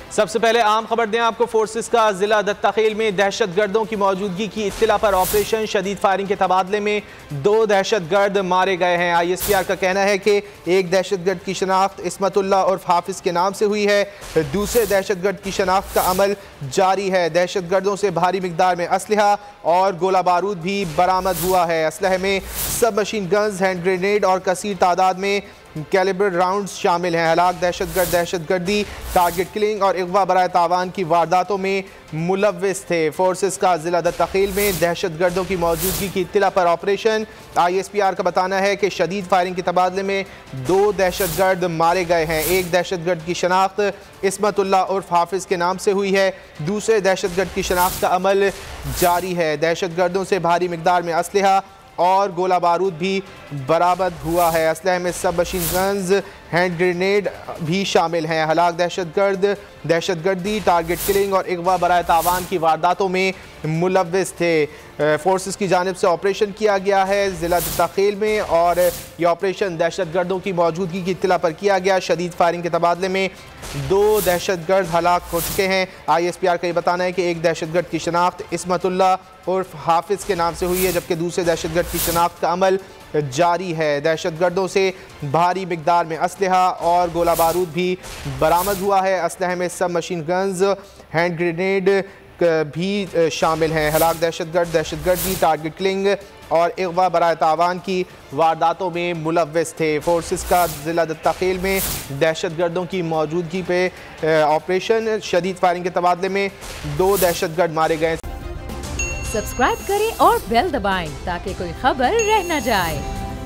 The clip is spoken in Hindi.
सबसे पहले आम खबर दें आपको। फोर्सेस का जिला दत्ताखेल में दहशत गर्दों की मौजूदगी की इत्तला पर ऑपरेशन, शदीद फायरिंग के तबादले में 2 दहशत गर्द मारे गए हैं। ISPR का कहना है कि एक दहशत गर्द की शनाख्त इस्मतुल्लाह और हाफिज के नाम से हुई है। दूसरे दहशत गर्द की शनाख्त का अमल जारी है। दहशत गर्दों से भारी मिकदार में असलहा और गोला बारूद भी बरामद हुआ है। असलहे में सब मशीन गन्स, हैंड ग्रेनेड और कसीर तादाद में कैलिबर राउंड्स शामिल हैं। हलाक दहशतगर्द दहशतगर्दी, टारगेट किलिंग और अगवा बराए तावान की वारदातों में मुलव्विस थे। फोर्सेस का जिला दत्ताखेल में दहशत गर्दों की मौजूदगी की इत्तला पर ऑपरेशन। ISPR का बताना है कि शदीद फायरिंग के तबादले में 2 दहशत गर्द मारे गए हैं। एक दहशत गर्द की शनाख्त इस्मतुल्लाह उर्फ हाफिज के नाम से हुई है। दूसरे दहशत गर्द की शनाख्त का अमल जारी है। दहशत गर्दों से भारी मिकदार में असलहा और गोला बारूद भी बरामद हुआ है। असलहे में सब मशीन गन्स, हैंड ग्रेनेड भी शामिल हैं। हलाक दहशतगर्द दहशतगर्दी, टारगेट किलिंग और अगवा बराए तावान की वारदातों में मुलव्विस थे। फोर्सेस की जानिब से ऑपरेशन किया गया है ज़िला दत्ताखेल में और यह ऑपरेशन दहशत गर्दों की मौजूदगी की इत्तला पर किया गया। शदीद फायरिंग के तबादले में 2 दहशत गर्द हलाक हो चुके हैं। ISPR का ये बताना है कि एक दहशत गर्द की शनाख्त इस्मतुल्लाह उर्फ हाफिज के नाम से हुई है, जबकि दूसरे दहशत गर्द की शनाख्त का अमल जारी है। दहशत गर्दों से भारी मिकदार में असलहा और गोला बारूद भी बरामद हुआ है। असलहे में सब मशीन गन्स, हैंड ग्रेनेड भी शामिल हैं। हलाक दहशतगर्द दहशतगर्दी, टारगेट किलिंग और अगवा बराए तावान की वारदातों में मुलव्विस थे। फोर्सेस का जिला दत्ताखेल में दहशत गर्दों की मौजूदगी पे ऑपरेशन, शदीद फायरिंग के तबादले में 2 दहशत गर्द मारे गए। सब्सक्राइब करें और बेल दबाएं ताकि कोई खबर रह न जाए।